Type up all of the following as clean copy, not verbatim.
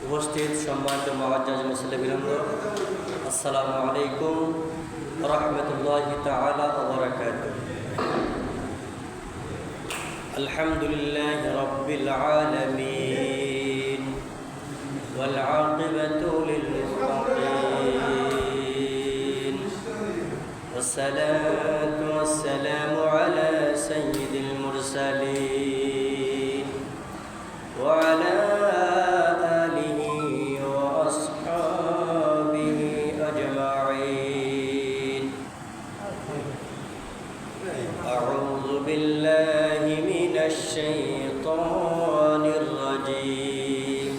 উপস্থিত সম্মানিত মুআজ্জাজ মুসলিমবৃন্দ, আসসালামু আলাইকুম ওয়া রাহমাতুল্লাহি তাআলা ওয়া বারাকাতুহু। আলহামদুলিল্লাহি রাব্বিল আলামিন ওয়াল আকিবাতু লিল মুত্তাকিন ওয়াসসালাতু ওয়াসসালামু আলা সাইয়্যিদিল মুরসালিন ওয়া আলা بالله من الشيطان الرجيم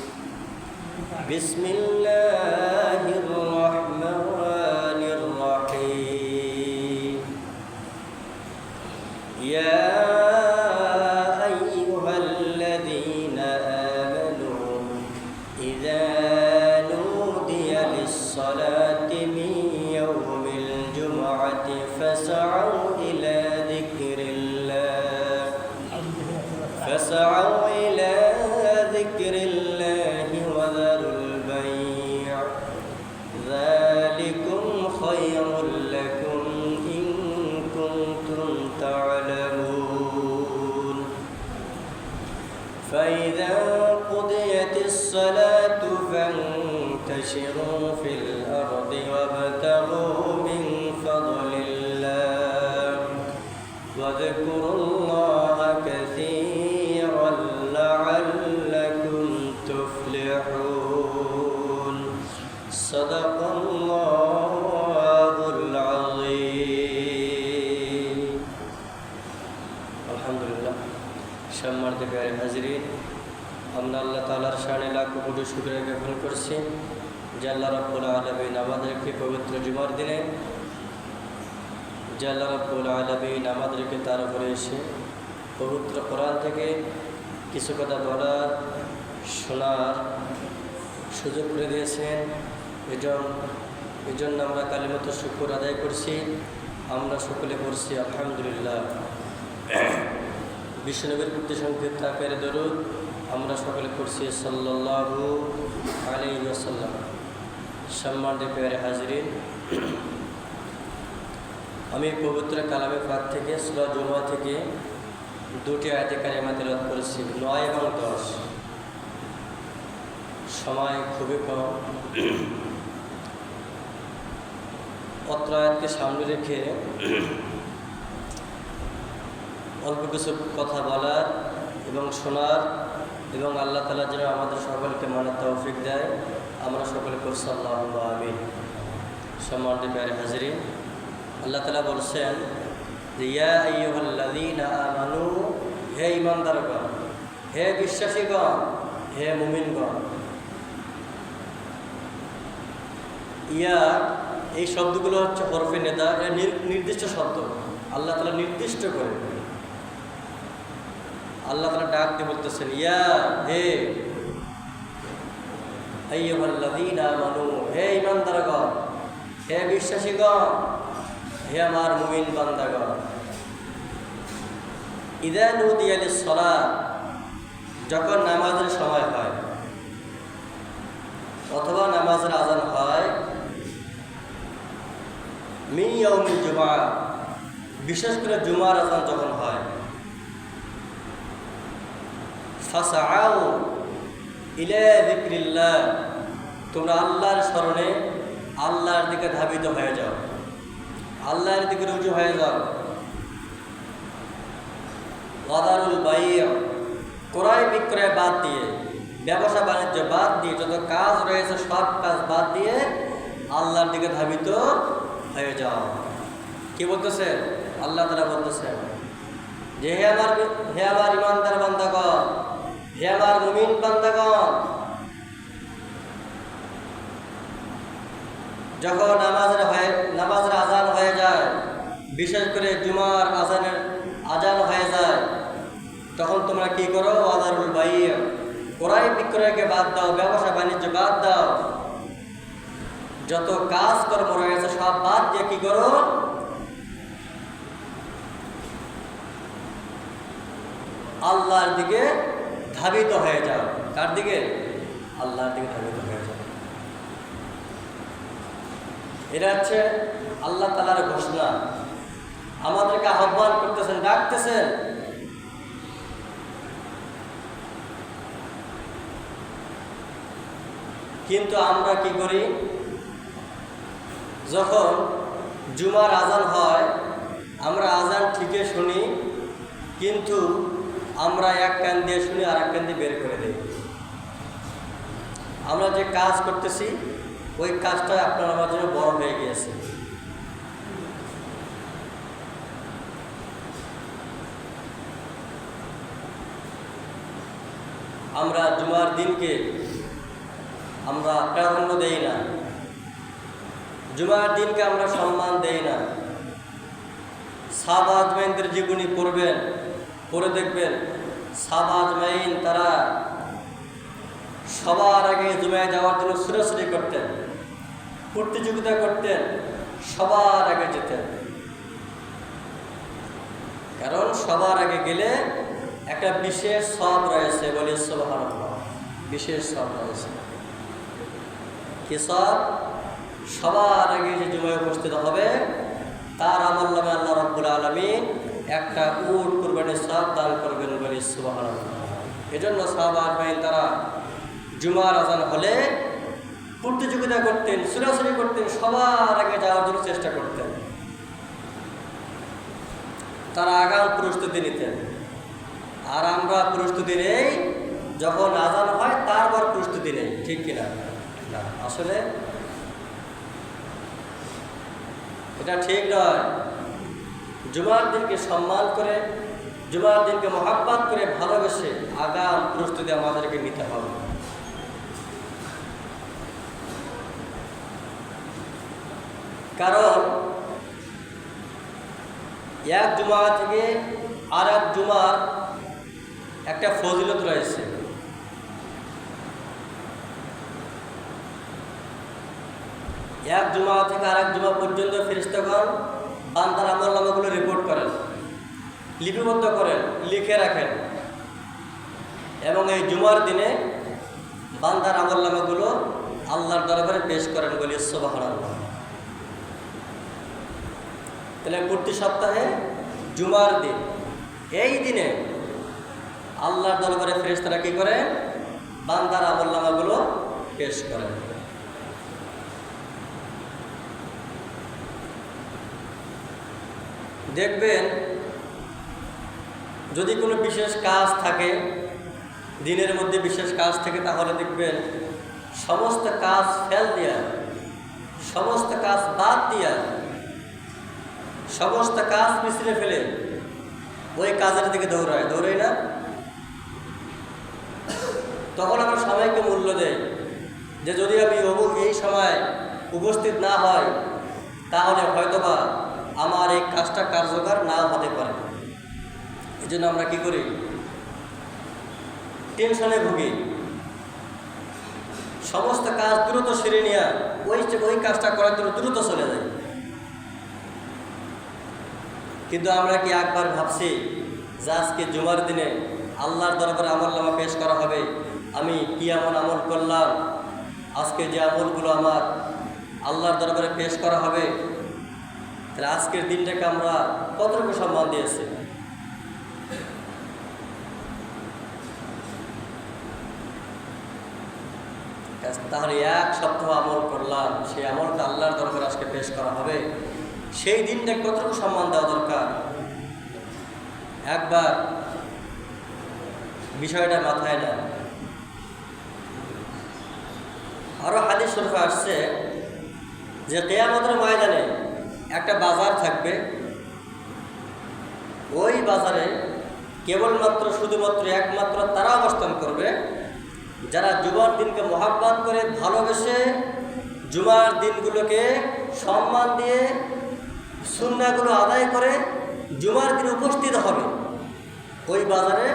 بسم الله الرحمن الرحيم يا أيها الذين آمنوا إذا نودي للصلاة من يوم الجمعة فاسعوا إلى ذكر الله وذروا البيع ذلكم خير لكم إن كنتم تعلمون فإذا قضيت الصلاة فانتشروا في الأرض وابتغوا من فضل الله واذكروا الله كثيرا لعلكم تفلحون صدق الله العظيم الحمد لله সম্মানিত প্রিয় হাজিরিন, আমরা আল্লাহ তাআলার শানে লাখো কোটি শুকরিয়া জ্ঞাপন করছি যে আল্লাহ রাব্বুল আলামিন আমাদেরকে পবিত্র জুমার দিনে আল্লাহ রাব্বুল আলামিন আমাদেরকে তার উপরে এসে পবিত্র কোরআন থেকে কিছু কথা বলার শোনার সুযোগ করে দিয়েছেন। এই জন্য আমরা কালিমাত শুকর আদায় করছি। আমরা সকলে করছি আলহামদুলিল্লাহ। বিশ্বনবীর প্রতি সংক্ষিপ্ত আকারে দরুদ আমরা সকলে করছি সাল্লাল্লাহু আলাইহি ওয়াসাল্লাম। সম্মানিত প্রিয় হাজিরিন, আমি পবিত্র কালামে পাক থেকে সূরা জুমা থেকে দুটি আয়াতে কারিমা তেলাওয়াত করেছি, 9 এবং 10। সময় খুবই কম। অত্র আয়াতকে সামনে রেখে অল্প কিছু কথা বলার এবং শোনার এবং আল্লাহ তাআলা যেন আমাদের সকলকে মানার তৌফিক দেয়, আমরা সকলে করছি আল্লাহুম্মা আমিন। সম্মানিত প্রিয় হাজিরিন, আল্লাহ তাআলা বলছেন যে ইয়া আইয়ুহাল্লাযীনা আমানু, হে ঈমানদারগণ, হে বিশ্বাসীগণ, হে মুমিনগণ। ইয়া এই শব্দগুলো হচ্ছে হরফে নেদা, এটা নির্দিষ্ট শব্দ। আল্লাহ তাআলা নির্দিষ্ট করে আল্লাহ তাআলা ডাক দিয়ে বলতেছেন ইয়া, হে আইয়ুহাল্লাযীনা আমানু, হে ঈমানদারগণ, হে বিশ্বাসীগণ, হে আমার মুমিন বান্দাগণ। ইযা নুদিয়া লিস-সালাত, যখন নামাজের সময় হয় অথবা নামাজের আযান হয়, মিন ইয়াউমিল জুমআ, বিশেষ করে জুমার আযান যখন হয়, ফাসআউ ইলা যিকরিল্লাহ, তোমরা আল্লাহর স্মরণে আল্লাহর দিকে ধাবিত হয়ে যাও, আল্লাহর দিকে রুজু হয়ে যাও। ওয়াদারুল বাই'a, ক্রয় বিক্রয় বাদ দিয়ে, ব্যবসা বাণিজ্য বাদ দিয়ে, যত কাজ রয়েছে সব কাজ বাদ দিয়ে আল্লাহর দিকে ধাবিত হয়ে যাও। কি বলতেছে আল্লাহ তাআলা? বলতেছেন যে হে আমার ঈমানদার বান্দাগণ, হে আমার মুমিন বান্দাগণ, যখন নামাজের আযান হয়ে যায়, বিশেষ করে জুমার আযান হয়ে যায়, তখন তোমরা কি করো? ওয়াদারুল বাই'a, ক্রয় বিক্রয়কে বাদ দাও, ব্যবসা বাণিজ্য বাদ দাও, যত কাজকর্ম রয়েছে সব বাদ দিয়ে কি করো? আল্লাহর দিকে ধাবিত হয়ে যাও। কার দিকে? আল্লাহর দিকে ধাবিত হয়ে যাবে। এটা হচ্ছে আল্লাহ তাআলার ঘোষণা। আমাদেরকে আহ্বান করতেছেন, ডাকতেছেন। কিন্তু আমরা কি করি? যখন জুমার আজান হয়, আমরা আজান ঠিকই শুনি, কিন্তু আমরা এক কান দিয়ে শুনি আর এক কান দিয়ে বের করে দিই। আমরা যে কাজ করতেছি ওই কাজটা আপনার আমার জন্য বড় হয়ে গিয়েছে। আমরা জুমার দিনকে আমরা প্রাধান্য দেই না, জুমার দিনকে আমরা সম্মান দেই না। সাহাবা আজমাইনদের জীবনী পড়বেন, পড়ে দেখবেন সাহাবা আজমাইন তারা সবার আগে জুমায় যাওয়ার জন্য ছুটাছুটি করতেন, প্রতিযোগিতা করতেন, সবার আগে যেতেন। কারণ সবার আগে গেলে একটা বিশেষ সওয়াব রয়েছে, বলি সুবহানাল্লাহ, বিশেষ সওয়াব রয়েছে। কি সওয়াব? সবার আগে যে জুমায় উপস্থিত হবে তার আমলনামে আল্লাহ রাব্বুল আলামিন একটা উট কুরবানির সওয়াব দান করবেন, বলি সুবহানাল্লাহ। এজন্য সাহাবা আজমাইন তারা জুমার আজান হলে প্রতিযোগিতা করতেন, ছুটাছুটি করতেন, সবার আগে যাওয়ার জন্য চেষ্টা করতেন। তারা আগাম প্রস্তুতি নিতেন। আর আমরা প্রস্তুতি নেই যখন আজান হয়, তারপর প্রস্তুতি নেই, ঠিক কিনা? না, আসলে এটা ঠিক নয়। জুমার দিনকে সম্মান করে, জুমার দিনকে মহাব্বত করে, ভালোবেসে আগাম প্রস্তুতি আমাদেরকে নিতে হবে। কারণ এক জুমা থেকে আর এক জুমার একটা ফজিলত রয়েছে। এক জুমা থেকে আর এক জুমা পর্যন্ত ফেরেশতাগণ বান্দার আমলনামাগুলো রিপোর্ট করেন, লিপিবদ্ধ করেন, লিখে রাখেন, এবং এই জুমার দিনে বান্দার আমলনামাগুলো আল্লাহর দরবারে পেশ করেন, বলি সুবহানাল্লাহ। তাহলে প্রতি সপ্তাহে জুমার দিন, এই দিনে আল্লাহর দরবারে ফেরেশতারা কি করে? বান্দার আমলনামাগুলো পেশ করেন। দেখবেন যদি কোনো বিশেষ কাজ থাকে, দিনের মধ্যে বিশেষ কাজ থাকে, তাহলে দেখবেন সমস্ত কাজ ফেল দিয়া, সমস্ত কাজ বাদ দিয়া, সমস্ত কাজ পিছনে ফেলে ওই কাজের দিকে দৌড়ায়, দৌড়াই না? তখন আমরা সময়কে মূল্য দেই যে যদি আমি এই সময় উপস্থিত না হয় তাহলে হয়তোবা আমার এই কাজটা কার্যকর নাও হতে পারে। এই জন্য আমরা কি করি? টেনশনে ভুগি, সমস্ত কাজ দ্রুত সেরে নিয়ে ওই কাজটা করার জন্য দ্রুত চলে যায়। কিন্তু আমরা কি একবার ভাবছি যে আজকে জুমার দিনে আল্লাহর দরবারে আমলনামা পেশ করা হবে, আমি কি এমন আমল করলাম, আজকে যে আমলগুলো আমার আল্লাহর দরবারে পেশ করা হবে, তাহলে আজকের দিনটাকে আমরা কতটুকু সম্মান দিয়েছি? তাহলে এক সপ্তাহ আমল করলাম, সেই আমলটা আল্লাহর দরবারে আজকে পেশ করা হবে, সেই দিনটাকে কতটুকু সম্মান দেওয়া দরকার? একবার বিষয়টা মাথায় নেন। আরো হাদিস শরীফে আসছে যে কিয়ামতের ময়দানে একটা বাজার থাকবে, ওই বাজারে কেবলমাত্র শুধুমাত্র একমাত্র তারা অবস্থান করবে যারা জুমার দিনকে মহাব্বত করে, ভালোবেসে, জুমার দিনগুলোকে সম্মান দিয়ে সুন্নাহগুলো আদায় করে জুমার দিন উপস্থিত হবে। ওই বাজারে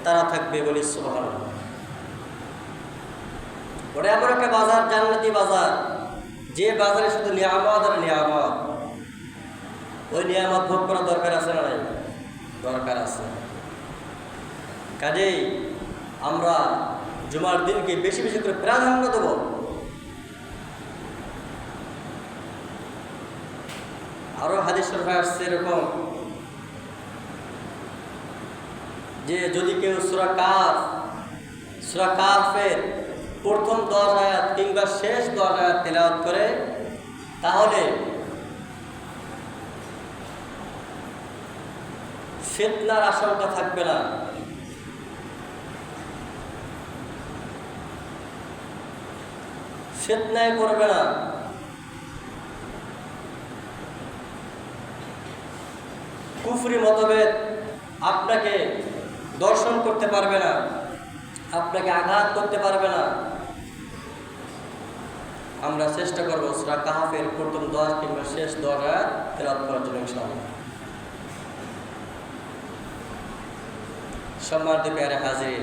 তারা থাকবে, বলি সুবহানাল্লাহ। ওটা এমন একটা বাজার, জান্নাতি বাজার, যে বাজারে শুধু নিয়ামত আর নিয়ামত। ওই নিয়ামত ভোগ করার দরকার আছে না? নাই, দরকার আছে। কাজেই আমরা জুমার দিনকে বেশি বেশি করে প্রাধান্য দেব। আরো হাদিস শরীফে আসছে এরকম যে যদি কেউ সূরা কাফের প্রথম 10 আয়াত কিংবা শেষ 10 আয়াত তেলাওয়াত করে তাহলে ফিতনার আশঙ্কা থাকবে না। ফিতনায় পড়বে না। কুফরি মতভেদ আপনাকে দর্শন করতে পারবে না, আপনাকে আঘাত করতে পারবে না। আমরা চেষ্টা করব সূরা কাহফের প্রথম 10 কিংবা শেষ 10 আয়াত তেলাওয়াত করার জন্য ইনশাআল্লাহ। সম্মানিত প্যারে হাজির,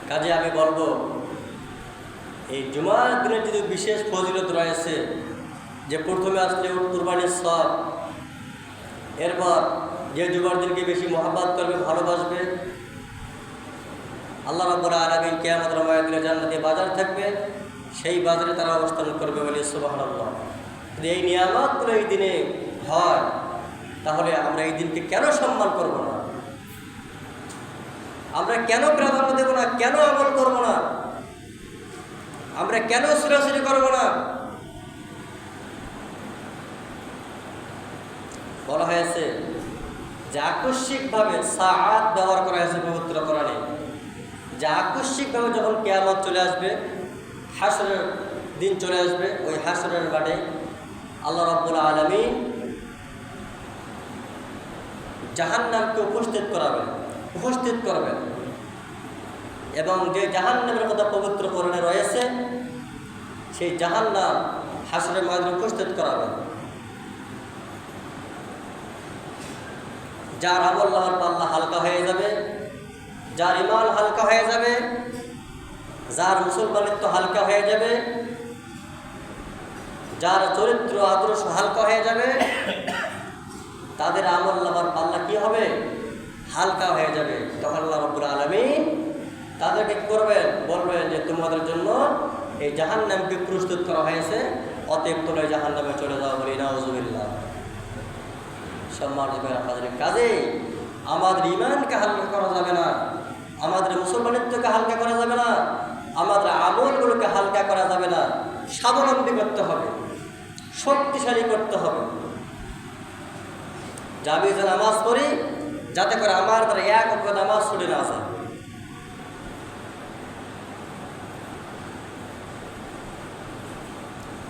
কাজে আমি বলবো এই জুমার দিনের যদি বিশেষ ফজিলত রয়েছে যে প্রথমে আসলে কুরবানির সওয়াব, এরপর যে জুমার দিনকে বেশি মহব্বত করবে, ভালোবাসবে, আল্লাহ রাব্বুল আলামিন কিয়ামতের ময়দানে জান্নাতে বাজার থাকবে, সেই বাজারে তারা অবস্থান করবে বলে সুবহানাল্লাহ। যদি এই নিয়ামতগুলো এই দিনে হয় তাহলে আমরা এই দিনকে কেন সম্মান করব না? আমরা কেন প্রাধান্য দেব না? কেন আমল করব না? আমরা কেন ছুটাছুটি করব না? বলা হয়েছে যে আকস্মিকভাবে সাআত ব্যবহার করা হয়েছে পবিত্র কোরআনে, যে আকস্মিকভাবে যখন কিয়ামত চলে আসবে, হাসরের দিন চলে আসবে, ওই হাসরের মাঠে আল্লাহ রাব্বুল আলামিন জাহান্নামকে উপস্থিত করবেন এবং যে জাহান্নামের কথা পবিত্র কোরআনে রয়েছে সেই জাহান্নাম হাসরের ময়দানে উপস্থিত করাবেন। যার আমল নামার পাল্লা হালকা হয়ে যাবে, যার ঈমান হালকা হয়ে যাবে, যার মুসলমানিত্ব হালকা হয়ে যাবে, যার চরিত্র আদর্শ হালকা হয়ে যাবে, তাদের আমল নামার পাল্লা কি হবে? হালকা হয়ে যাবে। তখন আল্লাহ রাব্বুল আলামিন তাদেরকে কি করবেন? বলবেন যে তোমাদের জন্য এই জাহান্নামকে প্রস্তুত করা হয়েছে, অতএব তোমরা এই জাহান্নামে চলে যাও, বলি নাউযুবিল্লাহ। সম্মানিত হাজিরিন, কাজে আমাদের ঈমানকে হালকা করা যাবে না, আমাদের মুসলমানিত্বকে হালকা করা যাবে না, আমাদের আমলগুলোকে হালকা করা যাবে না। স্বাবলম্বী করতে হবে, শক্তিশালী করতে হবে। আমি যে নামাজ পড়ি যাতে করে আমার দ্বারা এক অক্ষ নামাজ ছুটে না যায়।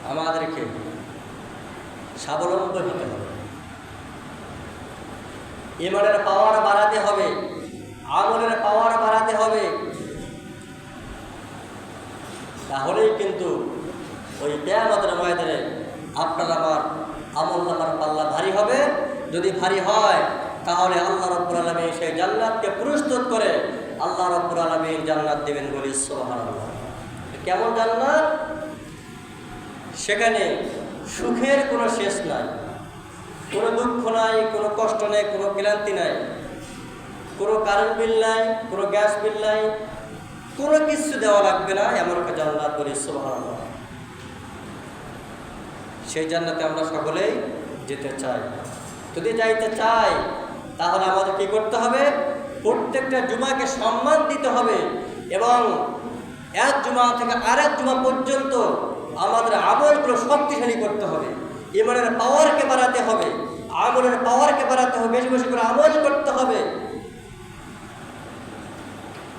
আমাদেরকে স্বাবলম্বী হতে হবে, ঈমানের পাওয়ার বাড়াতে হবে, আমলের পাওয়ার বাড়াতে হবে। তাহলেই কিন্তু ওই কিয়ামতের ময়দানে আপনার আমার আমল নামার পাল্লা ভারী হবে। যদি ভারী হয় তাহলে আল্লাহ রাব্বুল আলামিন সেই জান্নাতকে প্রস্তুত করে আল্লাহ রাব্বুল আলামিন জান্নাত দেবেন, বলি সুবহানাল্লাহ। কেমন জান্নাত? সেখানে সুখের কোনো শেষ নাই, কোনো দুঃখ নাই, কোনো কষ্ট নেই, কোনো ক্লান্তি নাই, কোনো কারেন্ট বিল নাই, কোনো গ্যাস বিল নাই, কোনো কিছু দেওয়া লাগবে না, এমন একটা জান্নাত, বলি সুবহানাল্লাহ। সেই জান্নাতে আমরা সকলেই যেতে চাই। যদি যাইতে চাই তাহলে আমাদের কি করতে হবে? প্রত্যেকটা জুমাকে সম্মান দিতে হবে এবং এক জুমা থেকে আরেক জুমা পর্যন্ত আমাদের আমলগুলো শক্তিশালী করতে হবে, ঈমানের পাওয়ারকে বাড়াতে হবে, আমলের পাওয়ারকে বাড়াতে হবে, বেশি বেশি করে আমল করতে হবে,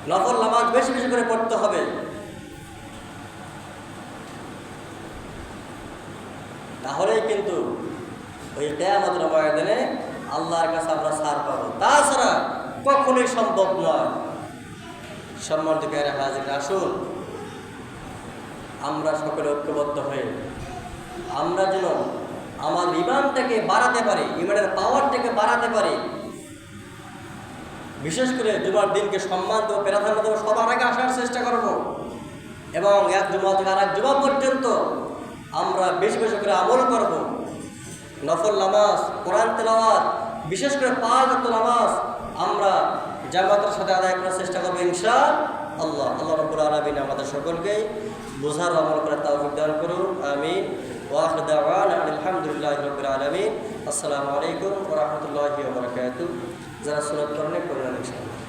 নফল নামাজ বেশি বেশি করে পড়তে হবে। তাহলেই কিন্তু ওই কিয়ামতের ময়দানে আল্লাহর কাছে আমরা ছাড় পাবো, তাছাড়া কখনোই সম্ভব নয়। সম্মানিত প্যারা হাজির, আসুন আমরা সকলে ঐক্যবদ্ধ হয়ে আমরা যেন আমাদের ঈমানটাকে বাড়াতে পারি, ঈমানের পাওয়ারটাকে বাড়াতে পারি। বিশেষ করে জুমার দিনকে সম্মান দেবো, প্রাধান্য দেবো, সবার আগে আসার চেষ্টা করব এবং এক জুমা থেকে আর এক জুমা পর্যন্ত আমরা বেশি বেশি করে আমল করব। নফল নামাজ, কোরআন তেলাওয়াত, বিশেষ করে 5 ওয়াক্ত নামাজ আমরা জামাতের সাথে আদায় করার চেষ্টা করবো ইনশাআল্লাহ। আল্লাহ রাব্বুল আলামিন আমাদের সকলকে বোঝার আমল করার তৌফিক দান করুন, আমিন। ওয়া আখিরু দাওয়ানা আলহামদুলিল্লাহি রাব্বিল আলামিন। আসসালামু আলাইকুম ওয়া রাহমাতুল্লাহি ওয়া বারাকাতুহু। যারা সুন্নাত করেন ইনশাআল্লাহ।